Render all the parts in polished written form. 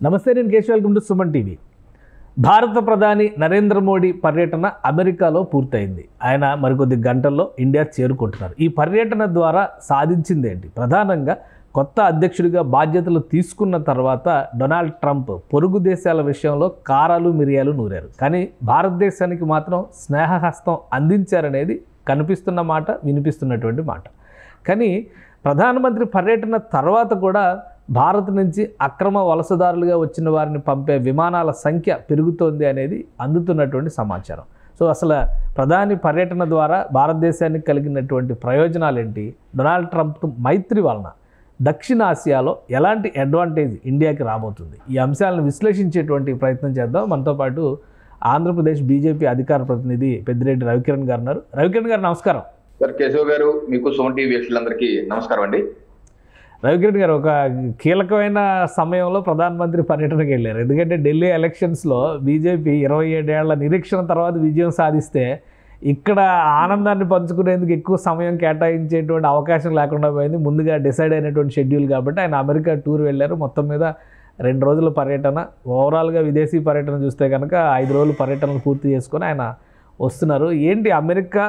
నమస్తే, నేను Keshav. Welcome to Suman TV. భారత ప్రధాని నరేంద్ర మోడీ పర్యటన అమెరికాలో పూర్తయింది. ఆయన మరికొద్ది గంటల్లో ఇండియా చేరుకుంటున్నారు. ఈ పర్యటన ద్వారా సాధించింది ఏంటి? ప్రధానంగా కొత్త అధ్యక్షుడిగా బాధ్యతలు తీసుకున్న తర్వాత డొనాల్డ్ ట్రంప్ పొరుగు దేశాల విషయంలో కారాలు మిరియాలు నూరారు. కానీ భారతదేశానికి మాత్రం స్నేహహస్తం అందించారనేది కనిపిస్తున్న మాట, వినిపిస్తున్నటువంటి మాట. కానీ ప్రధానమంత్రి పర్యటన తర్వాత కూడా భారత్ నుంచి అక్రమ వలసదారులుగా వచ్చిన వారిని పంపే విమానాల సంఖ్య పెరుగుతోంది అనేది అందుతున్నటువంటి సమాచారం. సో అసలు ప్రధాని పర్యటన ద్వారా భారతదేశానికి కలిగినటువంటి ప్రయోజనాలు ఏంటి? డొనాల్డ్ ట్రంప్ మైత్రి వలన దక్షిణాసియాలో ఎలాంటి అడ్వాంటేజ్ ఇండియాకి రాబోతుంది? ఈ అంశాలను విశ్లేషించేటువంటి ప్రయత్నం చేద్దాం. మనతో పాటు ఆంధ్రప్రదేశ్ బీజేపీ అధికార ప్రతినిధి పెద్దిరెడ్డి రవికిరణ్ గారు ఉన్నారు. రవికిరణ్ గారు నమస్కారం. సార్ కేశవ్ గారు, మీకు సుమన్ టీవీ వీక్షకులందరికీ నమస్కారం అండి. రవికిరణ్ గారు, ఒక కీలకమైన సమయంలో ప్రధానమంత్రి పర్యటనకు వెళ్ళారు. ఎందుకంటే ఢిల్లీ ఎలక్షన్స్లో బీజేపీ 27 ఏళ్ల నిరీక్షణ తర్వాత విజయం సాధిస్తే ఇక్కడ ఆనందాన్ని పంచుకునేందుకు ఎక్కువ సమయం కేటాయించేటువంటి అవకాశం లేకుండా పోయింది. ముందుగా డిసైడ్ అయినటువంటి షెడ్యూల్ కాబట్టి ఆయన అమెరికా టూర్ వెళ్ళారు. మొత్తం మీద 2 రోజుల పర్యటన. ఓవరాల్గా విదేశీ పర్యటన చూస్తే కనుక 5 రోజుల పర్యటనలు పూర్తి చేసుకొని ఆయన వస్తున్నారు. ఏంటి అమెరికా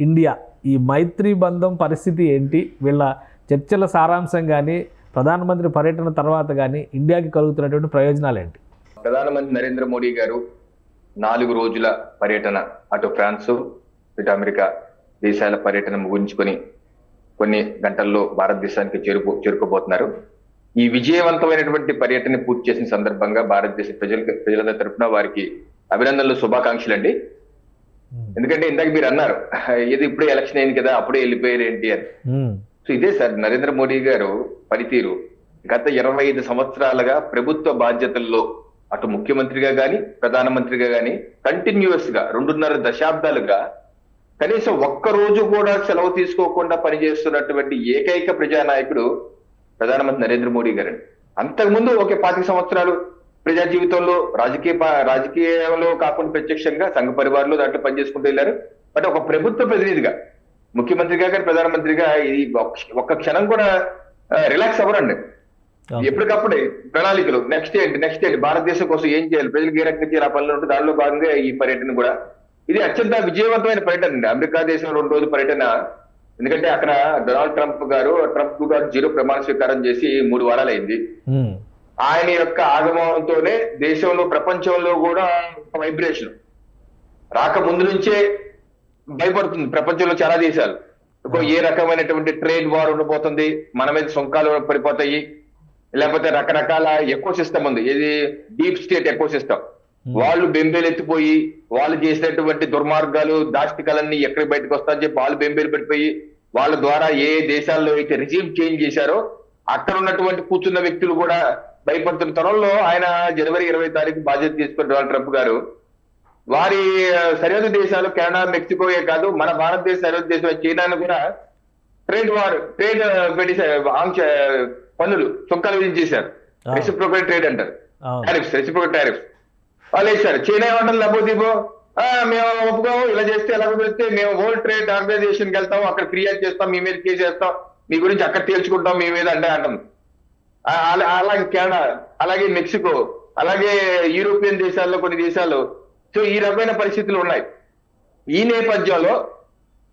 ఇండియా ఈ మైత్రి బంధం పరిస్థితి ఏంటి? వీళ్ళ చర్చల సారాంశం కానీ ప్రధానమంత్రి పర్యటన తర్వాత కానీ ఇండియాకి కలుగుతున్నటువంటి ప్రయోజనాలు ఏంటి? ప్రధానమంత్రి నరేంద్ర మోడీ గారు 4 రోజుల పర్యటన, అటు ఫ్రాన్సు ఇటు అమెరికా దేశాల పర్యటన ముగించుకొని కొన్ని గంటల్లో భారతదేశానికి చేరుకోబోతున్నారు. ఈ విజయవంతమైనటువంటి పర్యటన పూర్తి చేసిన సందర్భంగా భారతదేశ ప్రజల తరఫున వారికి అభినందనలు, శుభాకాంక్షలు అండి. ఎందుకంటే ఇందాక మీరు అన్నారు, ఇది ఇప్పుడే ఎలక్షన్ అయింది కదా, అప్పుడే వెళ్ళిపోయారు ఏంటి అని. సో ఇదే సార్ నరేంద్ర మోడీ గారు పనితీరు. గత 25 సంవత్సరాలుగా ప్రభుత్వ బాధ్యతల్లో అటు ముఖ్యమంత్రిగా గాని ప్రధానమంత్రిగా గాని కంటిన్యూస్ గా 2.5 దశాబ్దాలుగా కనీసం ఒక్క రోజు కూడా సెలవు తీసుకోకుండా పనిచేస్తున్నటువంటి ఏకైక ప్రజానాయకుడు ప్రధానమంత్రి నరేంద్ర మోడీ గారు. అంతకుముందు ఒక 25 సంవత్సరాలు ప్రజా జీవితంలో రాజకీయంలో కాకుండా ప్రత్యక్షంగా సంఘ పరివారంలో దాంట్లో పనిచేసుకుంటూ వెళ్ళారు. బట్ ఒక ప్రభుత్వ ప్రతినిధిగా, ముఖ్యమంత్రిగా కానీ ప్రధానమంత్రిగా ఇది ఒక్క క్షణం కూడా రిలాక్స్ అవ్వరండి. ఎప్పటికప్పుడే ప్రణాళికలు, నెక్స్ట్ ఏంటి, భారతదేశం కోసం ఏం చేయాలి, ప్రజలకు ఏ రకంగా చేయాలి, ఆ పనులు ఉంటుంది. దానిలో భాగంగా ఈ పర్యటన కూడా ఇది అత్యంత విజయవంతమైన పర్యటన అండి. అమెరికా దేశంలో 2 రోజుల పర్యటన. ఎందుకంటే అక్కడ డొనాల్డ్ ట్రంప్ 2.0 ప్రమాణ స్వీకారం చేసి 3 వారాలు అయింది. ఆయన యొక్క ఆగమనంతోనే దేశంలో, ప్రపంచంలో కూడా ఒక వైబ్రేషన్ రాకముందు నుంచే భయపడుతుంది ప్రపంచంలో చాలా దేశాలు. ఏ రకమైనటువంటి ట్రేడ్ వార్ ఉండబోతుంది, మన మీద సుంకాలు పడిపోతాయి, లేకపోతే రకరకాల ఎకో సిస్టమ్ ఉంది, ఇది డీప్ స్టేట్ ఎకో సిస్టమ్. వాళ్ళు బెంబేలెత్తిపోయి వాళ్ళు చేసినటువంటి దుర్మార్గాలు, దాష్టికాలన్నీ ఎక్కడికి బయటకు వస్తాయని చెప్పి వాళ్ళు బెంబేలు పడిపోయి వాళ్ళ ద్వారా ఏ దేశాల్లో అయితే రిజీమ్ చేంజ్ చేశారో అక్కడ ఉన్నటువంటి కూర్చున్న వ్యక్తులు కూడా భయపడుతున్న తరంలో ఆయన జనవరి 20 తారీఖు బాధ్యత తీసుకున్న డొనాల్డ్ ట్రంప్ గారు వారి సరిహద్దు దేశాలు కెనడా, మెక్సికోయే కాదు, మన భారతదేశ సరిహద్దు దేశం చైనాను కూడా ట్రేడ్ పన్నులు, సుంకాలు విధించేశారు. రెసిప్రోకల్ ట్రేడ్ అంటారు, రెసిప్రోకల్ టారిఫ్స్ వాళ్ళు వేశారు. చైనా ఏమంటారు, లేకపోతే మేము ఒప్పుకోము, ఇలా చేస్తే ఎలా కుదిరితే మేము వరల్డ్ ట్రేడ్ ఆర్గనైజేషన్కి వెళ్తాం, అక్కడ ఫిర్యాదు చేస్తాం, మీ మీద కేసు చేస్తాం, మీ గురించి అక్కడ తేల్చుకుంటాం మీ మీద అంటే అంటాం. అలాగే కెనడా, అలాగే మెక్సికో, అలాగే యూరోపియన్ దేశాల్లో కొన్ని దేశాలు. సో ఈ రకమైన పరిస్థితులు ఉన్నాయి. ఈ నేపథ్యంలో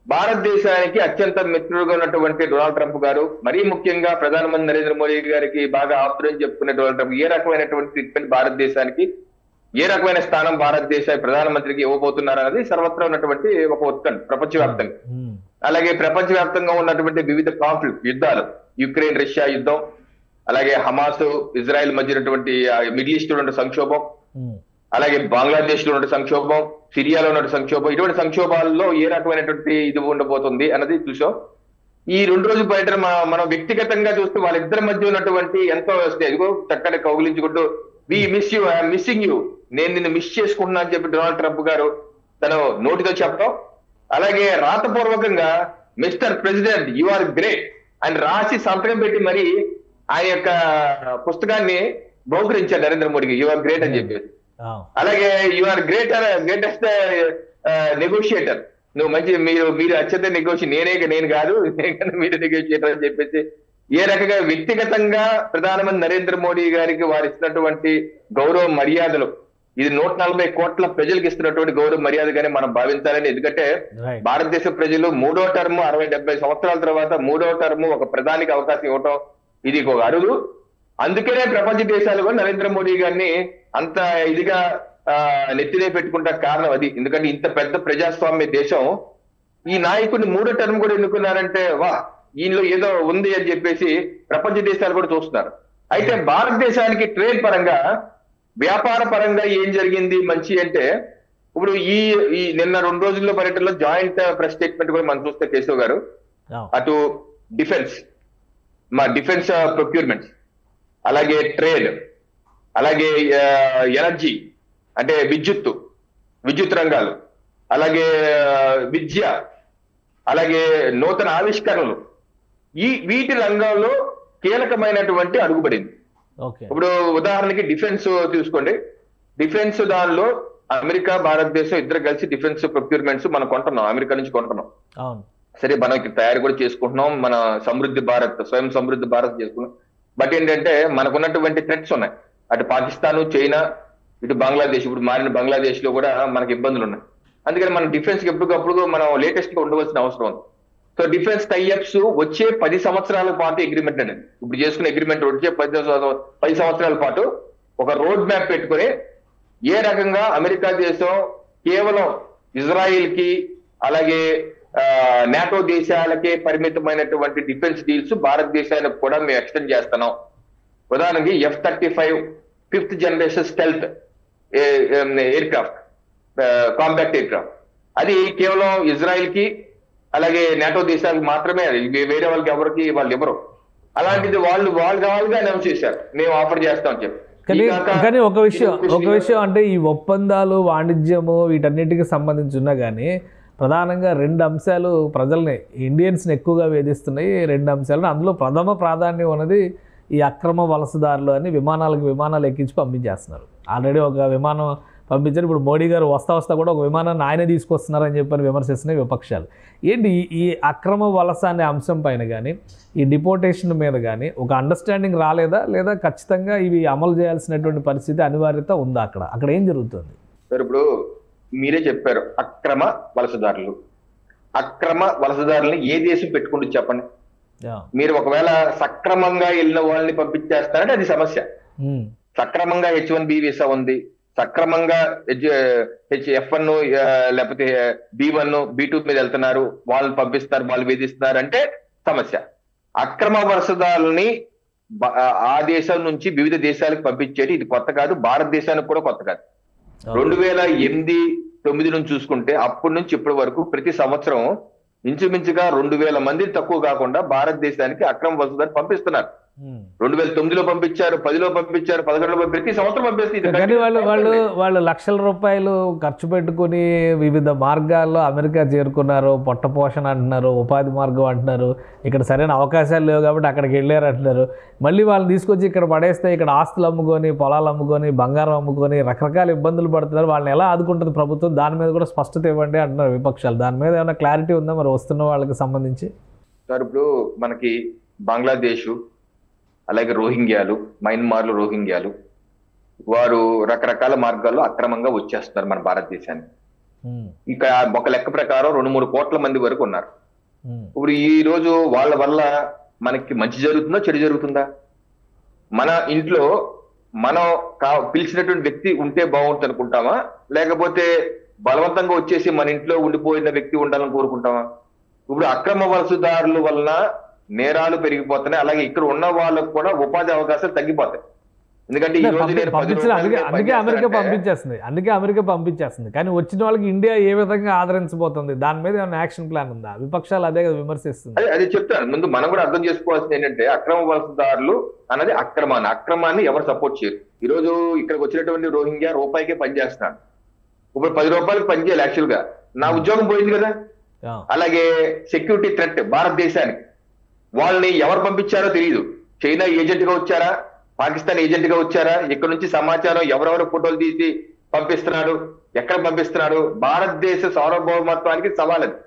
భారతదేశానికి అత్యంత మిత్రుడుగా ఉన్నటువంటి డొనాల్డ్ ట్రంప్ గారు, మరీ ముఖ్యంగా ప్రధానమంత్రి నరేంద్ర మోడీ గారికి బాగా ఆప్తులని చెప్పుకునే డొనాల్డ్ ట్రంప్ ఏ రకమైనటువంటి ట్రీట్మెంట్ భారతదేశానికి, ఏ రకమైన స్థానం భారతదేశ ప్రధానమంత్రికి ఇవ్వబోతున్నారు అనేది సర్వత్రా ఉన్నటువంటి ఒక ఉత్కంఠ ప్రపంచవ్యాప్తంగా. అలాగే ప్రపంచవ్యాప్తంగా ఉన్నటువంటి వివిధ కాన్ఫ్లిక్ట్, యుద్ధాలు, యుక్రెయిన్ రష్యా యుద్ధం, అలాగే హమాస్ ఇజ్రాయెల్ మధ్య ఉన్నటువంటి మిడిల్ ఈస్ట్ లో ఉన్న సంక్షోభం, అలాగే బంగ్లాదేశ్ లో ఉన్న సంక్షోభం, సిరియాలో ఉన్న సంక్షోభం, ఇటువంటి సంక్షోభాల్లో ఏ రకమైనటువంటి ఇది ఉండబోతుంది అన్నది చూసాం. ఈ 2 రోజుల పర్యటన మనం వ్యక్తిగతంగా చూస్తే వాళ్ళిద్దరి మధ్య ఉన్నటువంటి ఎంతో ఇదిగో చక్కటి కౌగిలించుకుంటూ we miss you, I'm missing you, నేను నిన్ను మిస్ చేసుకుంటున్నా అని చెప్పి డొనాల్డ్ ట్రంప్ గారు తను నోటితో చెప్పడం, అలాగే రాతపూర్వకంగా mister president you are great అని రాసి సంతకం పెట్టి మరి ఆయన యొక్క పుస్తకాన్ని బహుకరించారు నరేంద్ర మోడీకి, యు ఆర్ గ్రేట్ అని చెప్పేసి. అలాగే యు ఆర్ గ్రేటెస్ట్ నెగోషియేటర్, నువ్వు మంచి, మీరు అత్యంత నెగోషియేట్, నేను కాదు మీరు నెగోషియేటర్ అని చెప్పేసి ఏ రకంగా వ్యక్తిగతంగా ప్రధానమంత్రి నరేంద్ర మోడీ గారికి వారు ఇస్తున్నటువంటి గౌరవ మర్యాదలు, ఇది 140 కోట్ల ప్రజలకు ఇస్తున్నటువంటి గౌరవ మర్యాదగానే మనం భావించాలని. ఎందుకంటే రైట్. భారతదేశ ప్రజలు 3వ టర్మ్ 60-70 సంవత్సరాల తర్వాత 3వ టర్మ్ ఒక ప్రధానికి అవకాశం ఇవ్వటం ఇది ఒక అరుదు. అందుకనే ప్రపంచ దేశాలు కూడా నరేంద్ర మోడీ గారిని అంత ఇదిగా నెత్తినే పెట్టుకుంటా కారణం అది. ఎందుకంటే ఇంత పెద్ద ప్రజాస్వామ్య దేశం ఈ నాయకుడిని 3వ టర్మ్ కూడా ఎన్నుకున్నారంటే వా, ఈయనలో ఏదో ఉంది అని చెప్పేసి ప్రపంచ దేశాలు కూడా చూస్తున్నారు. అయితే భారతదేశానికి ట్రేడ్ పరంగా, వ్యాపార పరంగా ఏం జరిగింది మంచి అంటే, ఇప్పుడు ఈ నిన్న 2 రోజుల్లో పర్యటనలో జాయింట్ ప్రెస్ స్టేట్మెంట్ కూడా మనం చూస్తే కేశవ్ గారు, అటు డిఫెన్స్ ప్రొక్యూర్మెంట్స్, అలాగే ట్రేడ్, అలాగే ఎనర్జీ అంటే విద్యుత్ రంగాలు, అలాగే విద్య, అలాగే నూతన ఆవిష్కరణలు, వీటి రంగంలో కీలకమైనటువంటి అడుగుపడింది. ఇప్పుడు ఉదాహరణకి డిఫెన్స్ తీసుకోండి. డిఫెన్స్ దానిలో అమెరికా, భారతదేశం ఇద్దరు కలిసి డిఫెన్స్ ప్రొక్యూర్మెంట్స్ మనం కొంటున్నాం, అమెరికా నుంచి కొంటున్నాం. సరే, మనం ఇక్కడ తయారు కూడా చేసుకుంటున్నాం, మన స్వయం సమృద్ధి భారత్ చేసుకున్నాం. బట్ ఏంటంటే మనకున్నటువంటి థ్రెట్స్ ఉన్నాయి. అటు పాకిస్తాన్, చైనా, ఇటు బంగ్లాదేశ్, ఇప్పుడు మారిన బంగ్లాదేశ్ లో కూడా మనకి ఇబ్బందులు ఉన్నాయి. అందుకని మనం డిఫెన్స్ కి ఎప్పటికప్పుడు మనం లేటెస్ట్ గా ఉండవలసిన అవసరం ఉంది. సో డిఫెన్స్ టైఅప్స్ వచ్చే 10 సంవత్సరాల పాటు అగ్రిమెంట్ అనేది, ఇప్పుడు చేసుకున్న అగ్రిమెంట్ వచ్చే 10 సంవత్సరాల పాటు ఒక రోడ్ మ్యాప్ పెట్టుకుని ఏ రకంగా అమెరికా దేశం కేవలం ఇజ్రాయిల్ కి అలాగే నాటో దేశాలకే పరిమితమైనటువంటి డిఫెన్స్ డీల్స్ భారతదేశానికి కూడా మేము ఎక్స్టెండ్ చేస్తున్నాం. ఉదాహరణకి F-35 5th generation stealth aircraft, compact aircraft, అది కేవలం ఇజ్రాయిల్ కి అలాగే నాటో దేశాలకు మాత్రమే, అది వేరే వాళ్ళకి ఎవరికి వాళ్ళు ఇవ్వరు. అలాంటిది వాళ్ళుగా అనౌన్స్ చేశారు, మేము ఆఫర్ చేస్తామని చెప్పి. కానీ ఒక విషయం అంటే ఈ ఒప్పందాలు, వాణిజ్యము వీటన్నిటికి సంబంధించి ఉన్నా కానీ ప్రధానంగా 2 అంశాలు ప్రజల్ని, ఇండియన్స్ని ఎక్కువగా వేధిస్తున్నాయి. 2 అంశాలు, అందులో ప్రథమ ప్రాధాన్యం ఉన్నది ఈ అక్రమ వలసదారులు అని విమానాలు ఎక్కించి పంపించేస్తున్నారు. ఆల్రెడీ ఒక విమానం పంపించారు. ఇప్పుడు మోడీ గారు వస్తా కూడా ఒక విమానాన్ని ఆయనే తీసుకొస్తున్నారని చెప్పని విమర్శిస్తున్నాయి విపక్షాలు. ఏంటి ఈ అక్రమ వలస అనే అంశం పైన కానీ, ఈ డిపోర్టేషన్ మీద కానీ ఒక అండర్స్టాండింగ్ రాలేదా, లేదా ఖచ్చితంగా ఇవి అమలు చేయాల్సినటువంటి పరిస్థితి, అనివార్యత ఉందా? అక్కడ ఏం జరుగుతుంది సార్? ఇప్పుడు మీరే చెప్పారు, అక్రమ వలసదారులని ఏ దేశం పెట్టుకుంటుంది చెప్పండి. మీరు ఒకవేళ సక్రమంగా వెళ్ళిన వాళ్ళని పంపించేస్తారంటే అది సమస్య. సక్రమంగా H-1B వీసా ఉంది, సక్రమంగా F-1 లేకపోతే B-1 B-2 మీద వెళ్తున్నారు, వాళ్ళని పంపిస్తారు, వాళ్ళు వేధిస్తున్నారు అంటే సమస్య. అక్రమ వలసదారులని ఆ దేశం నుంచి వివిధ దేశాలకు పంపించేది ఇది కొత్త కాదు, భారతదేశానికి కూడా కొత్త కాదు. 2008-9 నుంచి చూసుకుంటే అప్పటి నుంచి ఇప్పటి వరకు ప్రతి సంవత్సరం ఇంచుమించుగా 2000 మంది తక్కువ కాకుండా భారతదేశానికి అక్రమ వలసదారులు పంపిస్తున్నారు. 2009లో పంపించారు, 10లో పంపించారు, 11లో ప్రతి సంవత్సరం పంపిస్తారు. కానీ వాళ్ళు లక్షల రూపాయలు ఖర్చు పెట్టుకుని వివిధ మార్గాల్లో అమెరికా చేరుకున్నారు. పొట్ట పోషణ అంటున్నారు, ఉపాధి మార్గం అంటున్నారు, ఇక్కడ సరైన అవకాశాలు లేవు కాబట్టి అక్కడికి వెళ్ళారు అంటున్నారు. మళ్ళీ వాళ్ళని తీసుకొచ్చి ఇక్కడ పడేస్తే ఇక్కడ ఆస్తులు అమ్ముకొని, పొలాలు అమ్ముకొని, బంగారం అమ్ముకొని రకరకాల ఇబ్బందులు పడుతున్నారు. వాళ్ళని ఎలా ఆదుకుంటుంది ప్రభుత్వం? దాని మీద కూడా స్పష్టత ఇవ్వండి అంటున్నారు విపక్షాలు. దాని మీద ఏమైనా క్లారిటీ ఉందా మరి వస్తున్న వాళ్ళకి సంబంధించి? సార్, ఇప్పుడు మనకి బంగ్లాదేశ్, అలాగే రోహింగ్యాలు, మయన్మార్లు రోహింగ్యాలు, వారు రకరకాల మార్గాల్లో అక్రమంగా వచ్చేస్తున్నారు మన భారతదేశానికి. ఇంకా ఒక లెక్క ప్రకారం 2-3 కోట్ల మంది వరకు ఉన్నారు. ఇప్పుడు ఈ రోజు వాళ్ళ వల్ల మనకి మంచి జరుగుతుందా, చెడు జరుగుతుందా? మన ఇంట్లో మనం పిలిచినటువంటి వ్యక్తి ఉంటే బాగుంటుంది అనుకుంటామా, లేకపోతే బలవంతంగా వచ్చేసి మన ఇంట్లో ఉండిపోయిన వ్యక్తి ఉండాలని కోరుకుంటామా? ఇప్పుడు అక్రమ వలసదారుల వలన నేరాలు పెరిగిపోతున్నాయి, అలాగే ఇక్కడ ఉన్న వాళ్ళకు కూడా ఉపాధి అవకాశాలు తగ్గిపోతాయి. ఎందుకంటే ఈ రోజు అందుకే అమెరికా పంపించేస్తుంది. కానీ వచ్చిన వాళ్ళకి ఇండియా ఏ విధంగా ఆదరించబోతుంది? దాని మీద ఏమైనా యాక్షన్ ప్లాన్ ఉందా? విపక్షాలు అదే విమర్శిస్తుంది. అదే చెప్తాను. ముందు మనం కూడా అర్థం చేసుకోవాల్సింది ఏంటంటే, అక్రమ వలసదారులు అన్నది అక్రమాన్ని ఎవరు సపోర్ట్ చేయరు. ఈ రోజు ఇక్కడికి వచ్చినటువంటి రోహింగ్యా రూపాయికే పనిచేస్తున్నాడు. ఇప్పుడు 10 రూపాయలకి పనిచేయాలి. యాక్చువల్ గా నా ఉద్యోగం పోయింది కదా. అలాగే సెక్యూరిటీ థ్రెట్ భారతదేశానికి, వాళ్ళని ఎవరు పంపించారో తెలియదు. చైనా ఏజెంట్ గా వచ్చారా, పాకిస్తాన్ ఏజెంట్ గా వచ్చారా, ఇక్కడ నుంచి సమాచారం ఎవరెవరు ఫోటోలు తీసి పంపిస్తున్నాడు, ఎక్కడ పంపిస్తున్నాడు, భారతదేశ సార్వభౌమత్వానికి సవాల్ అది.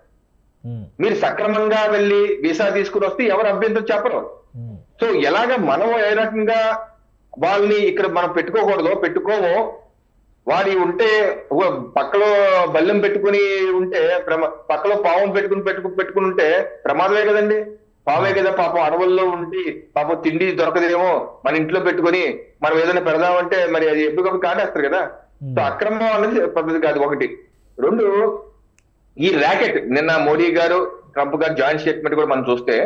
మీరు సక్రమంగా వెళ్ళి వీసా తీసుకుని వస్తే ఎవరు అభ్యంతరం చెప్పరు. సో ఎలాగ మనం ఏ రకంగా వాళ్ళని ఇక్కడ మనం పెట్టుకోమో వాడి ఉంటే పక్కలో బల్లెం పెట్టుకుని ఉంటే పక్కలో పావం పెట్టుకుని ఉంటే ప్రమాదమే కదండి. పావే కదా పాపం అడవుల్లో ఉండి పాపం తిండి దొరకదేమో మన ఇంట్లో పెట్టుకొని మనం ఏదైనా పెడదామంటే మరి అది ఎప్పటికప్పుడు కాటేస్తారు కదా. సో అక్రమం అనేది పద్ధతి కాదు. ఒకటి. రెండు, ఈ ర్యాకెట్ నిన్న మోడీ గారు ట్రంప్ గారు జాయింట్ స్టేట్మెంట్ కూడా మనం చూస్తే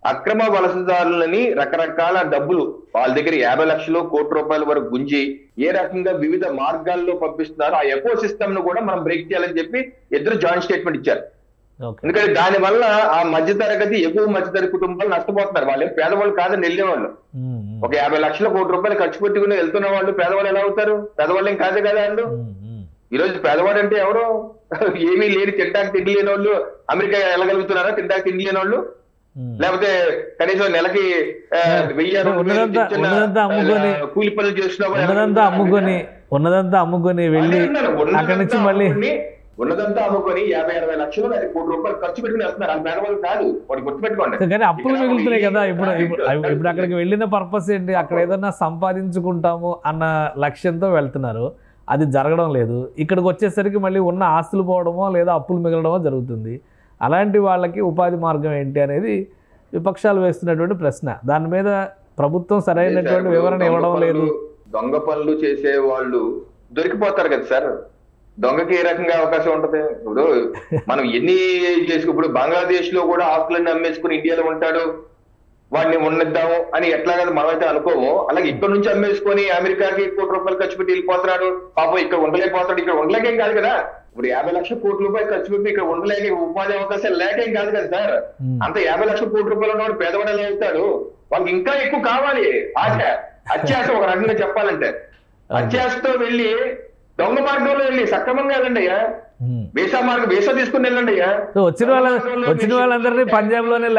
అక్రమ వలసదారులని రకరకాల డబ్బులు వాళ్ళ దగ్గర 50 లక్షలు కోటి రూపాయల వరకు గుంజి ఏ రకంగా వివిధ మార్గాల్లో పంపిస్తున్నారో ఆ ఎకో సిస్టమ్ ను కూడా మనం బ్రేక్ చేయాలని చెప్పి ఇద్దరు జాయింట్ స్టేట్మెంట్ ఇచ్చారు. ఎందుకంటే దాని వల్ల ఆ మధ్యతరగతి ఎగువ మధ్యతరగతి కుటుంబాలు నష్టపోతున్నారు. వాళ్ళు పేదవాళ్ళు కాదని వెళ్ళేవాళ్ళు. ఒక 50 లక్షల కోటి రూపాయలు ఖర్చు పెట్టుకుని వెళ్తున్న వాళ్ళు పేదవాళ్ళు ఎలా అవుతారు? పేదవాళ్ళు ఏం కాదు కదా వాళ్ళు. ఈ రోజు పేదవాడు అంటే ఎవరు? ఏమీ లేని తింటానికి తిండి లేని వాళ్ళు అమెరికా వెళ్ళగలుగుతున్నారా? తింటానికి తిండి లేని వాళ్ళు? లేకపోతే కనీసం నెలకి 1000 కూలి పనులు చేస్తున్నా ఉన్నదంతా అమ్ముకొని వెళ్ళి అక్కడి నుంచి మళ్ళీ ఉన్నదంతా అమ్ముకొని 50-60 లక్షలు కోటి రూపాయలు ఖర్చు పెట్టుకుని వెళ్తున్నారు. అది పేదవాళ్ళు కాదు. వాడు గుర్తుపెట్టుకోండి. కానీ అప్పులు మిగులుతున్నాయి కదా. ఇప్పుడు అక్కడికి వెళ్ళిన పర్పస్ ఏంటి? అక్కడ ఏదన్నా సంపాదించుకుంటాము అన్న లక్ష్యంతో వెళ్తున్నారు. అది జరగడం లేదు. ఇక్కడికి వచ్చేసరికి మళ్ళీ ఉన్న ఆస్తులు పోవడమో లేదా అప్పులు మిగలడమో జరుగుతుంది. అలాంటి వాళ్ళకి ఉపాధి మార్గం ఏంటి అనేది విపక్షాలు వేస్తున్నటువంటి ప్రశ్న. దాని మీద ప్రభుత్వం సరైనటువంటి వివరణ ఇవ్వడం లేదు. దొంగ పనులు చేసే వాళ్ళు దొరికిపోతారు కదా సార్. దొంగకి ఏ రకంగా అవకాశం ఉంటది? ఇప్పుడు మనం ఎన్ని ఇప్పుడు బంగ్లాదేశ్ లో కూడా ఆస్తులన్నీ అమ్మేసుకుని ఇండియాలో ఉంటాడు, వాడిని ఉన్నిద్దాము అని ఎట్లా కదా మనమైతే అనుకోము. అలాగే ఇక్కడ నుంచి అమ్మేసుకొని అమెరికాకి కోటి రూపాయలు ఖర్చు పెట్టి వెళ్ళిపోతున్నాడు. పాపం ఇక్కడ ఉండలేకపోతాడు. ఇక్కడ ఉండలేకేం కాదు కదా. ఇప్పుడు 50 లక్షల కోట్ల రూపాయలు ఖర్చు పెట్టి ఇక్కడ ఉండలేక ఉపాధి అవకాశాలు లేకేం కాదు కదా సార్. అంత 50 లక్షల కోట్ల రూపాయలు ఉన్నవాడు పేదవాడు ఎలా అవుతాడు? వాళ్ళకి ఇంకా ఎక్కువ కావాలి. అత్యాశ ఒక రకంగా చెప్పాలంటే అత్యాశతో వెళ్ళి దొంగ మార్గంలో వెళ్ళి సక్రమంగా వెళ్ళండి అయ్యా. వీసా తీసుకుని వెళ్ళండి అయ్యా. వచ్చిన వాళ్ళందరినీ పంజాబ్ లోనే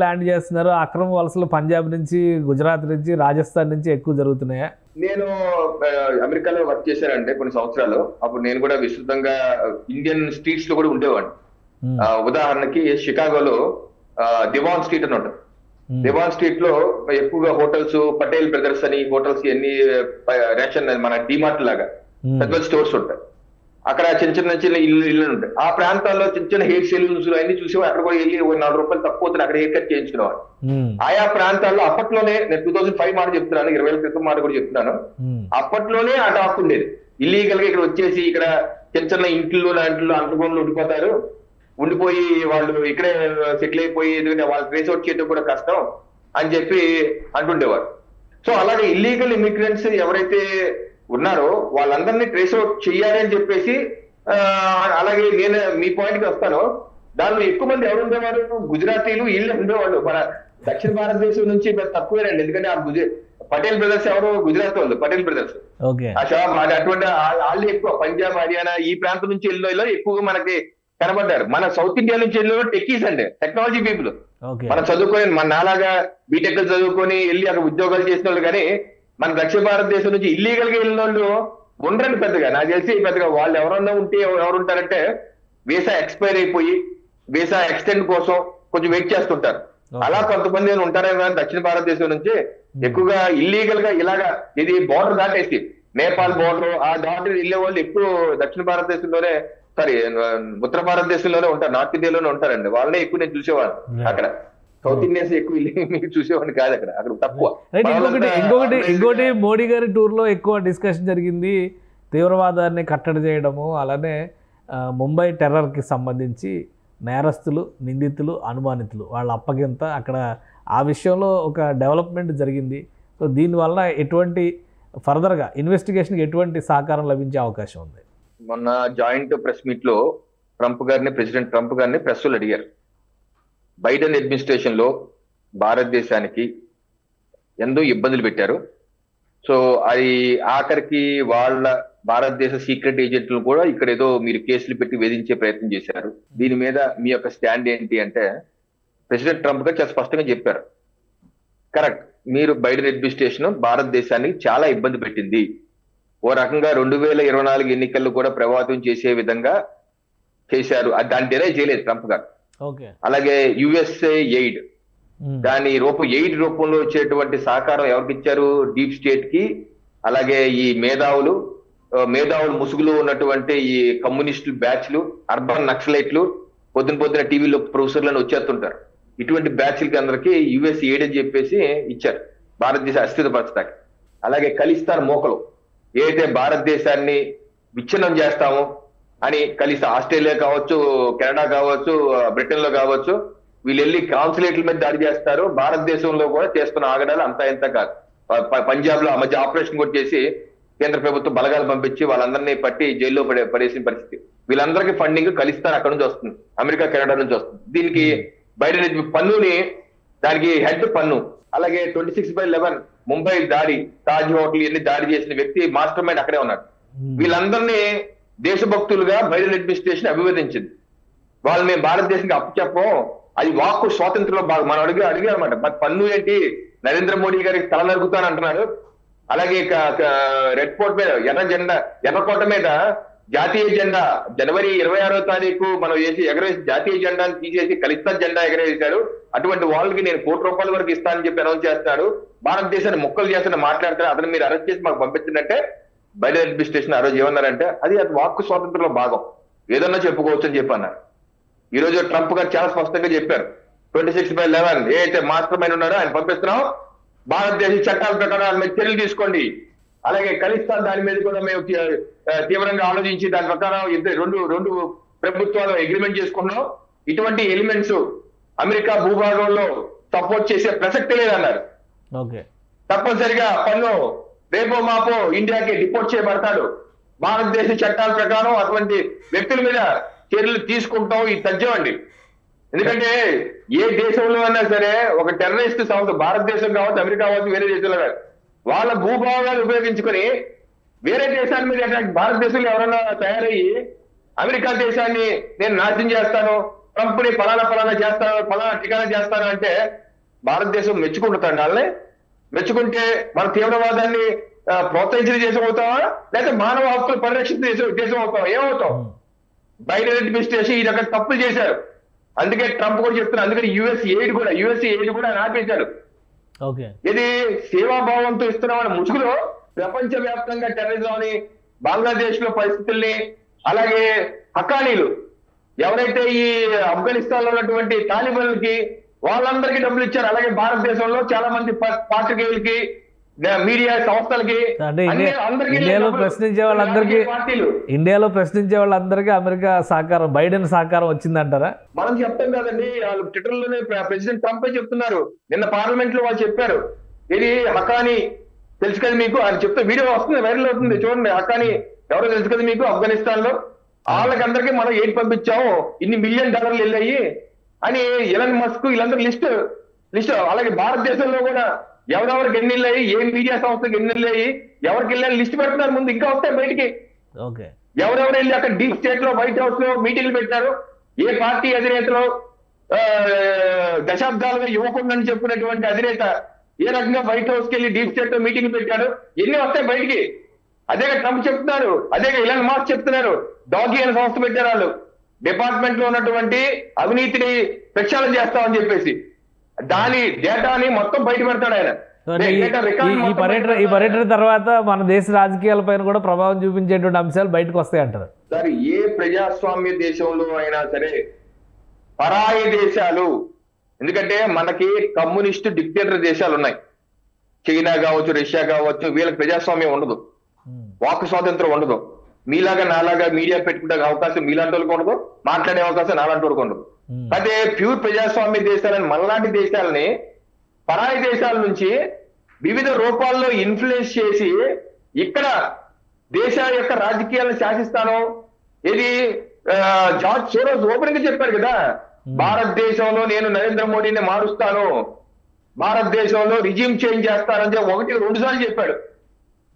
ల్యాండ్ చేస్తున్నారు. అక్రమ వలసలు పంజాబ్ నుంచి, గుజరాత్ నుంచి, రాజస్థాన్ నుంచి ఎక్కువ జరుగుతున్నాయా? నేను అమెరికాలో వర్క్ చేశానంటే కొన్ని సంవత్సరాలు. అప్పుడు నేను కూడా విస్తృతంగా ఇండియన్ స్ట్రీట్స్ లో కూడా ఉండేవాడిని. ఉదాహరణకి షికాగోలో దివాన్ స్ట్రీట్ అని ఉంటుంది. దివాన్ స్ట్రీట్ లో ఎక్కువగా హోటల్స్, పటేల్ బ్రదర్స్ అని హోటల్స్ అన్ని రేషన్ మన డిమార్ట్ లాగా పెద్ద స్టోర్స్ ఉంటాయి. అక్కడ చిన్న ఇల్లు ఉంటాయి. ఆ ప్రాంతాల్లో చిన్న హెయిర్ సెలూన్స్ అన్ని చూసి అక్కడ కూడా వెళ్ళి 4 రూపాయలు తక్కువ అవుతుంది అక్కడ హెయిర్ కట్ చేయించుకునేవాడు. ఆయా ప్రాంతాల్లో అప్పట్లోనే నేను 2005 మాట చెప్తున్నాను, 20 ఏళ్ల క్రితం మాట కూడా చెప్తున్నాను. అప్పట్లోనే ఆ డాక్ ఉండేది. ఇల్లీగల్ గా ఇక్కడ వచ్చేసి ఇక్కడ చిన్న ఇంట్లో అంటుకోళ్ళు ఉండిపోయి వాళ్ళు ఇక్కడే సెటిల్ అయిపోయి ఎందుకంటే వాళ్ళు ట్రేస్ అవుట్ చేయడం కూడా కష్టం అని చెప్పి అంటుండేవారు. సో అలాగే ఇల్లీగల్ ఇమిగ్రెంట్స్ ఎవరైతే ఉన్నారో వాళ్ళందరినీ ట్రేస్ అవుట్ చెయ్యాలి అని చెప్పేసి అలాగే నేను మీ పాయింట్ కి వస్తాను. దానిలో ఎక్కువ మంది ఎవరు ఉండేవారు? గుజరాతీలు వీళ్ళు ఉండేవాళ్ళు. మన దక్షిణ భారతదేశం నుంచి తక్కువేనండి. ఎందుకంటే ఆ పటేల్ బ్రదర్స్ ఎవరు? గుజరాత్ వాళ్ళు పటేల్ బ్రదర్స్. అటువంటి వాళ్ళు ఎక్కువ పంజాబ్, హర్యానా ఈ ప్రాంతం నుంచి వెళ్ళిలో ఎక్కువగా మనకి కనబడ్డారు. మన సౌత్ ఇండియా నుంచి వెళ్ళిన టెక్కీస్ అండి, టెక్నాలజీ పీపుల్. మనం చదువుకొని మన నాలాగా బీటెక్ చదువుకొని వెళ్ళి అక్కడ ఉద్యోగాలు చేసిన వాళ్ళు కానీ మన దక్షిణ భారతదేశం నుంచి ఇల్లీగల్ గా వెళ్ళిన వాళ్ళు ఉండరండి పెద్దగా. నాకు తెలిసి పెద్దగా వాళ్ళు ఎవరన్నా ఉంటే ఎవరు ఉంటారంటే వీసా ఎక్స్పైర్ అయిపోయి వీసా ఎక్స్టెండ్ కోసం కొంచెం వెయిట్ చేస్తుంటారు. అలా కొంతమంది ఉంటారే కానీ దక్షిణ భారతదేశం నుంచి ఎక్కువగా ఇల్లీగల్ గా ఇలాగా ఇది బోర్డర్ దాటేసి నేపాల్ బోర్డర్ ఆ దాటి వెళ్ళే వాళ్ళు ఎక్కువ దక్షిణ భారతదేశంలోనే ఉత్తర భారతదేశంలోనే ఉంటారు, నార్త్ ఇండియాలోనే ఉంటారండి. వాళ్ళనే ఎక్కువ నేను చూసేవాడిని. అక్కడ సౌత్ ఇండియన్స్ ఎక్కువ చూసేవాడిని కాదు. అక్కడ తక్కువ. ఇంకోటి మోడీ గారి టూర్ లో ఎక్కువ డిస్కషన్ జరిగింది తీవ్రవాదాన్ని కట్టడి చేయడము, అలానే ముంబై టెర్రర్ కి సంబంధించి నేరస్తులు, నిందితులు, అనుమానితులు వాళ్ళ అప్పగింత అక్కడ ఆ విషయంలో ఒక డెవలప్మెంట్ జరిగింది. సో దీనివల్ల ఎటువంటి ఫర్దర్గా ఇన్వెస్టిగేషన్కి ఎటువంటి సహకారం లభించే అవకాశం ఉంది? మొన్న జాయింట్ ప్రెస్ మీట్ లో ప్రెసిడెంట్ ట్రంప్ గారిని ప్రెస్ వాళ్ళు అడిగారు, బైడెన్ అడ్మినిస్ట్రేషన్ లో భారతదేశానికి ఎంతో ఇబ్బందులు పెట్టారు. సో అది ఆఖరికి వాళ్ళ భారతదేశ సీక్రెట్ ఏజెంట్లు కూడా ఇక్కడ ఏదో మీరు కేసులు పెట్టి వేధించే ప్రయత్నం చేశారు. దీని మీద మీ యొక్క స్టాండ్ ఏంటి అంటే ప్రెసిడెంట్ ట్రంప్ గారు చాలా స్పష్టంగా చెప్పారు, కరెక్ట్, మీరు బైడెన్ అడ్మినిస్ట్రేషన్ భారతదేశానికి చాలా ఇబ్బంది పెట్టింది. ఓ రకంగా 2024 ఎన్నికల్లో కూడా ప్రభావితం చేసే విధంగా చేశారు. దాన్ని డినై చేయలేదు ట్రంప్ గారు. ఓకే. అలాగే యుఎస్ఏ ఎయిడ్, దాని ఎయిడ్ రూపంలో వచ్చేటువంటి సహకారం ఎవరికి ఇచ్చారు? డీప్ స్టేట్ కి. అలాగే ఈ మేధావులు ముసుగులో ఉన్నటువంటి ఈ కమ్యూనిస్టు బ్యాచ్లు, అర్బన్ నక్సలైట్లు, పొద్దున టీవీలో ప్రొఫెసర్లను వచ్చేస్తుంటారు. ఇటువంటి బ్యాచ్లకి అందరికి యుఎస్ ఎయిడ్ అని చెప్పేసి ఇచ్చారు భారతదేశ అస్థిరపరచడానికి. అలాగే ఖలిస్తాన్ మోకలు ఏదైతే భారతదేశాన్ని విచ్ఛిన్నం చేస్తామో అని ఆస్ట్రేలియా కావచ్చు, కెనడా కావచ్చు, బ్రిటన్ లో కావచ్చు, వీళ్ళు వెళ్ళి కాన్సులేట్ల మీద దాడి చేస్తారు. భారతదేశంలో కూడా చేస్తున్న ఆగడాలు అంతా ఇంత కాదు. పంజాబ్ లో ఆ మధ్య ఆపరేషన్ కూడా చేసి కేంద్ర ప్రభుత్వం బలగాలు పంపించి వాళ్ళందరినీ పట్టి జైల్లో పడేసిన పరిస్థితి. వీళ్ళందరికీ ఫండింగ్ ఖలిస్తాన్ అక్కడ నుంచి వస్తుంది, అమెరికా, కెనడా నుంచి వస్తుంది. దీనికి బయట పన్నుని, దానికి హెడ్ పన్ను. అలాగే 26/11 ముంబై దాడి, తాజ్ హోటల్ ఇవన్నీ దాడి చేసిన వ్యక్తి మాస్టర్ మైండ్ అక్కడే ఉన్నాడు. వీళ్ళందరినీ దేశభక్తులుగా బైడెన్ అడ్మినిస్ట్రేషన్ అభివర్ణించింది. వాళ్ళు మేము భారతదేశానికి అప్పు చెప్పం, అది వాక్కు స్వాతంత్రంలో భాగం. మనం అడిగారన్నమాట. మరి పన్ను ఏంటి? నరేంద్ర మోడీ గారికి తల నరుగుతాను అంటున్నారు. అలాగే రెడ్ ఫోర్ట్ మీద ఎర్రకోట మీద జాతీయ జెండా జనవరి 26వ తారీఖు మనం ఎగరేసి జాతీయ జెండాని తీసేసి ఖలిస్తాన్ జెండా ఎగరేశారు. అటువంటి వాళ్ళకి నేను ₹1,00,00,000 వరకు ఇస్తానని చెప్పి అనౌన్స్ చేస్తున్నాడు. భారతదేశాన్ని ముక్కలు చేస్తున్న మాట్లాడతారు. అతను మీరు అరెస్ట్ చేసి మాకు పంపించిందంటే బైడెన్ అడ్మినిస్ట్రేషన్ ఆ రోజు ఏమన్నారంటే అది వాక్కు స్వాతంత్రంలో భాగం, ఏదన్నా చెప్పుకోవచ్చు అని చెప్పి అన్నారు. ఈ రోజు ట్రంప్ గారు చాలా స్పష్టంగా చెప్పారు, 26/11 ఏదైతే మాస్టర్ మైండ్ ఉన్నాడో ఆయన పంపిస్తున్నాం, భారతదేశ చట్టాల ప్రకారం మీరు చర్యలు తీసుకోండి. అలాగే ఖలిస్తాన్ దాని మీద కూడా మేము తీవ్రంగా ఆలోచించి దాని ప్రకారం రెండు ప్రభుత్వాలు అగ్రిమెంట్ చేసుకున్నాం. ఇటువంటి ఎలిమెంట్స్ అమెరికా భూభాగంలో సపోర్ట్ చేసే ప్రసక్తి లేదన్నారు. తప్పనిసరిగా పన్ను రేపో మాపో ఇండియాకి డిపోర్ట్ చేయబడతాడు. భారతదేశ చట్టాల ప్రకారం అటువంటి వ్యక్తుల మీద చర్యలు తీసుకుంటాం. ఇది తథ్యం అండి. ఎందుకంటే ఏ దేశంలో అయినా సరే ఒక టెర్రరిస్ట్ సంస్థ, భారతదేశం కావచ్చు, అమెరికా కావచ్చు, వేరే దేశంలో కాదు, వాళ్ళ భూభాగాలు ఉపయోగించుకొని వేరే దేశాన్ని మీద భారతదేశంలో ఎవరైనా తయారయ్యి అమెరికా దేశాన్ని నేను నాశనం చేస్తాను, ట్రంప్ ని ఫలానా చేస్తాను, ఫలానా ఠికానా చేస్తాను అంటే భారతదేశం మెచ్చుకుంటుందండి. వాళ్ళని మెచ్చుకుంటే మన తీవ్రవాదాన్ని ప్రోత్సహించిన దేశం అవుతావా, లేకపోతే మానవ హక్కులు పరిరక్షించిన దేశం అవుతావా? ఏమవుతాం? బైడెన్ అడ్మినిస్ట్రేషన్ ఈ రకం తప్పులు చేశారు. అందుకే ట్రంప్ కూడా చెప్తున్నారు. అందుకని యుఎస్ ఎయిడ్ కూడా ఆయన ఆపేశాడు. ఇది సేవాభావంతో ఇస్తున్న ముసుగులో ప్రపంచవ్యాప్తంగా టెర్రరిజం అని, బంగ్లాదేశ్ లో పరిస్థితుల్ని, అలాగే హకానీలు ఎవరైతే ఈ ఆఫ్ఘనిస్తాన్ లో ఉన్నటువంటి తాలిబాన్లకి వాళ్ళందరికీ డబ్బులు ఇచ్చారు. అలాగే భారతదేశంలో చాలా మంది పాత్రికేయులకి, మీడియా సంస్థలకి, ఇండియాలో ప్రశ్నించే వాళ్ళందరికీ అమెరికా సహకారం, బైడెన్ సహకారం వచ్చిందంటారా? మనం చెప్తాం కదండి. వాళ్ళు ట్విట్టర్ లోనే ప్రెసిడెంట్ ట్రంప్ చెప్తున్నారు. నిన్న పార్లమెంట్ లో వాళ్ళు చెప్పారు, ఇది హకానీ తెలుసు కదా మీకు అని చెప్తే వీడియో వస్తుంది, వైరల్ అవుతుంది, చూడండి. హకానీ ఎవరో తెలుసు కదా మీకు, ఆఫ్ఘనిస్తాన్ లో వాళ్ళకందరికీ మనం ఎయిడ్ పంపించాము, ఇన్ని $1 మిలియన్ వెళ్ళాయి అని ఎలన్ మస్క్ వీళ్ళందరూ లిస్ట్. అలాగే భారతదేశంలో కూడా ఎవరెవరికి ఎన్ని వెళ్ళాయి, ఏ మీడియా సంస్థకి ఎన్ని వెళ్ళాయి, ఎవరికి వెళ్ళాలి లిస్ట్ పెడుతున్నారు. ముందు ఇంకా వస్తాయి బయటికి. ఎవరెవరు వెళ్ళి అక్కడ డీప్ స్టేట్ లో, వైట్ హౌస్ లో మీటింగ్లు పెట్టారు, ఏ పార్టీ అధినేతలో దశాబ్దాలుగా యువకుందని చెప్పినటువంటి అధినేత ఏ రకంగా వైట్ హౌస్ కి వెళ్ళి డీప్ స్టేట్ లో మీటింగ్ పెట్టాడు, ఎన్ని వస్తాయి బయటికి. అదేగా ట్రంప్ చెప్తున్నారు, అదేగా ఎలన్ మస్క్ చెప్తున్నారు. డాగి అనే సంస్థ పెట్టారు వాళ్ళు, డిపార్ట్మెంట్ లో ఉన్నటువంటి అవినీతిని ప్రక్షాళన చేస్తామని చెప్పేసి దాని డేటాని మొత్తం బయట పెడతాడు ఆయన. ఈ పర్యటన తర్వాత మన దేశ రాజకీయాలపైన కూడా ప్రభావం చూపించేటువంటి అంశాలు బయటకు వస్తాయంటారు. సార్, ఏ ప్రజాస్వామ్య దేశంలో అయినా సరే పరాయి దేశాలు, ఎందుకంటే మనకి కమ్యూనిస్ట్ డిక్టేటర్ దేశాలు ఉన్నాయి, చైనా కావచ్చు, రష్యా కావచ్చు, వీళ్ళకి ప్రజాస్వామ్యం ఉండదు, వాక్ స్వాతంత్రం ఉండదు. మీలాగా నాలాగా మీడియా పెట్టుకుంటే అవకాశం మీలాంటి వాళ్ళకి ఉండదు, మాట్లాడే అవకాశం నాలాంటి వాళ్ళకి ఉండదు. అదే ప్యూర్ ప్రజాస్వామ్య దేశాలని, మనలాంటి దేశాలని పరాయి దేశాల నుంచి వివిధ రూపాల్లో ఇన్ఫ్లుయెన్స్ చేసి ఇక్కడ దేశాల యొక్క రాజకీయాలను శాసిస్తాను. ఇది జార్జ్ సోరోస్ ఓపెన్ గా చెప్పారు కదా, భారతదేశంలో నేను నరేంద్ర మోడీని మారుస్తాను, భారతదేశంలో రిజిమ్ చేంజ్ చేస్తానని 1-2 సార్లు చెప్పాడు.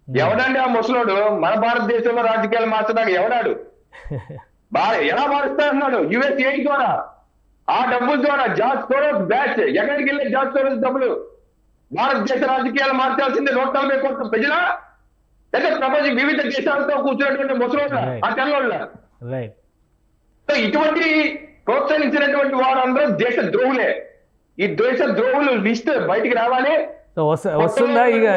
ఎవడండి ఆ ముసలోడు? మన భారతదేశంలో రాజకీయాలు మార్చడానికి ఎవడాడు? ఎలా మారుస్తా అన్నాడు? యుఎస్ ఎయిడ్ ద్వారా, ఆ డబ్బుల ద్వారా జార్జ్ సోరోస్ బ్యాచ్ ఎక్కడికి వెళ్ళే జార్జ్ సోరోస్ డబ్బులు భారతదేశ రాజకీయాలు మార్చాల్సిందే 140 కోట్ల ప్రజల, లేదా ప్రపంచ వివిధ దేశాలతో కూర్చున్నటువంటి ముసలోళ్ళ, ఆ తెల్లోళ్ళ. సో ఇటువంటి ప్రోత్సహించినటువంటి వారందరూ దేశ ద్రోహులే. ఈ దేశ ద్రోహులు లిస్ట్ బయటికి రావాలి. సో వస్తుందా ఇక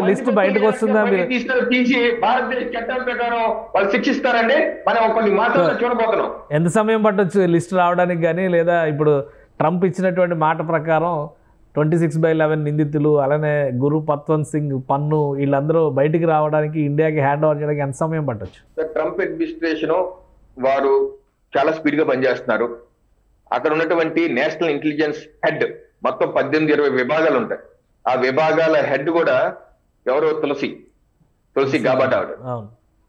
లిస్ట్ బయటకు వస్తుందా? మీరు తీసి భారతదేశ చట్టాల ప్రకారం వాళ్ళు శిక్షిస్తారండి. మనం కొన్ని మాసాలు చూడబోతున్నాం. ఎంత సమయం పట్టొచ్చు లిస్ట్ రావడానికి కానీ, లేదా ఇప్పుడు ట్రంప్ ఇచ్చినటువంటి మాట ప్రకారం 26/11 నిందితులు, అలానే గురు పత్వంత్ సింగ్, పన్ను, వీళ్ళందరూ బయటికి రావడానికి, ఇండియాకి హ్యాండ్ ఓవర్ చేయడానికి ఎంత సమయం పట్టొచ్చు? ట్రంప్ అడ్మినిస్ట్రేషన్ వారు చాలా స్పీడ్ గా పనిచేస్తున్నారు. అక్కడ ఉన్నటువంటి నేషనల్ ఇంటెలిజెన్స్ హెడ్ మొత్తం 18-20 విభాగాలు ఉంటాయి. ఆ విభాగాల హెడ్ కూడా ఎవరో తులసి గాబాట్ ఆవిడ.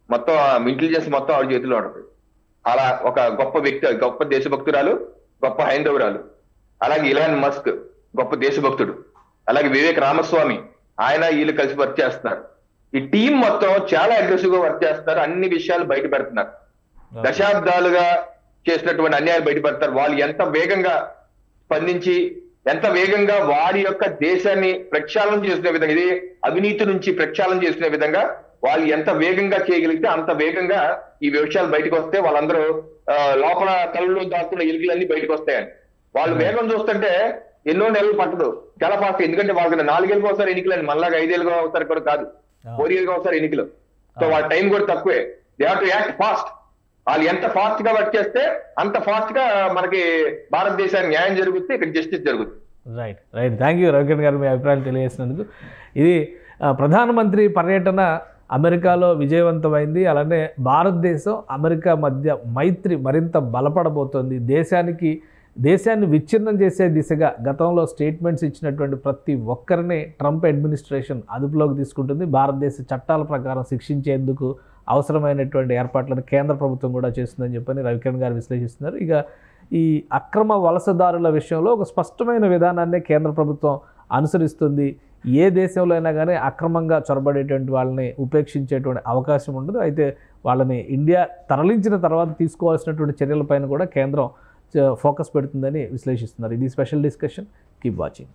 మొత్తం ఇంటెలిజెన్స్ మొత్తం ఆవిడ చేతిలో ఉంటుంది. అలా ఒక గొప్ప వ్యక్తి, గొప్ప దేశభక్తురాలు, గొప్ప హైందవురాలు. అలాగే ఇలాన్ మస్క్ గొప్ప దేశభక్తుడు. అలాగే వివేక్ రామస్వామి, ఆయన వీళ్ళు కలిసి వర్క్ చేస్తున్నారు. ఈ టీం మొత్తం చాలా అగ్రెసివ్ గా వర్క్ చేస్తున్నారు. అన్ని విషయాలు బయట పెడుతున్నారు. దశాబ్దాలుగా చేసినటువంటి అన్యాయాలు బయట పెడతారు. వాళ్ళు ఎంత వేగంగా స్పందించి, ఎంత వేగంగా వారి యొక్క దేశాన్ని ప్రక్షాళన చేసుకునే విధంగా, ఇది అవినీతి నుంచి ప్రక్షాళన చేసుకునే విధంగా వాళ్ళు ఎంత వేగంగా చేయగలిగితే అంత వేగంగా ఈ విషయాలు బయటకు వస్తే వాళ్ళందరూ లోపల కళ్ళు దాక్కున్న ఎలుకలన్నీ బయటకు వస్తాయని. వాళ్ళు వేగం చూస్తుంటే ఎన్నో నెలలు పట్టదు, చాలా ఫాస్ట్. ఎందుకంటే వాళ్ళకి 4 ఏళ్ళకి ఒకసారి ఎన్నికలు, మళ్ళాగా 5 ఏళ్ళుగా ఒకసారి కూడా కాదు, 4 ఏళ్ళకి ఒకసారి ఎన్నికలు. సో వాళ్ళ టైం కూడా తక్కువే. They have to act fast. వాళ్ళు ఎంత ఫాస్ట్ గా వర్క్ చేస్తే అంత ఫాస్ట్ గా మనకి భారతదేశానికి న్యాయం జరుగుతుంది, ఇక్కడ జస్టిస్ జరుగుతుంది. రైట్. థ్యాంక్ యూ రవికిరణ్ గారు, మీ అభిప్రాయాలు తెలియజేసినందుకు. ఇది ప్రధానమంత్రి పర్యటన అమెరికాలో విజయవంతమైంది. అలానే భారతదేశం అమెరికా మధ్య మైత్రి మరింత బలపడబోతోంది. దేశాన్ని విచ్ఛిన్నం చేసే దిశగా గతంలో స్టేట్మెంట్స్ ఇచ్చినటువంటి ప్రతి ఒక్కరిని ట్రంప్ అడ్మినిస్ట్రేషన్ అదుపులోకి తీసుకుంటుంది. భారతదేశ చట్టాల ప్రకారం శిక్షించేందుకు అవసరమైనటువంటి ఏర్పాట్లను కేంద్ర ప్రభుత్వం కూడా చేస్తుందని చెప్పని రవికిరణ్ గారు విశ్లేషిస్తున్నారు. ఇక ఈ అక్రమ వలసదారుల విషయంలో ఒక స్పష్టమైన విధానాన్ని కేంద్ర ప్రభుత్వం అనుసరిస్తుంది. ఏ దేశంలో అయినా కానీ అక్రమంగా చొరబడేటువంటి వాళ్ళని ఉపేక్షించేటువంటి అవకాశం ఉండదు. అయితే వాళ్ళని ఇండియా తరలించిన తర్వాత తీసుకోవాల్సినటువంటి చర్యలపైన కూడా కేంద్రం ఫోకస్ పెడుతుందని విశ్లేషిస్తున్నారు. ఇది స్పెషల్ డిస్కషన్. Keep watching.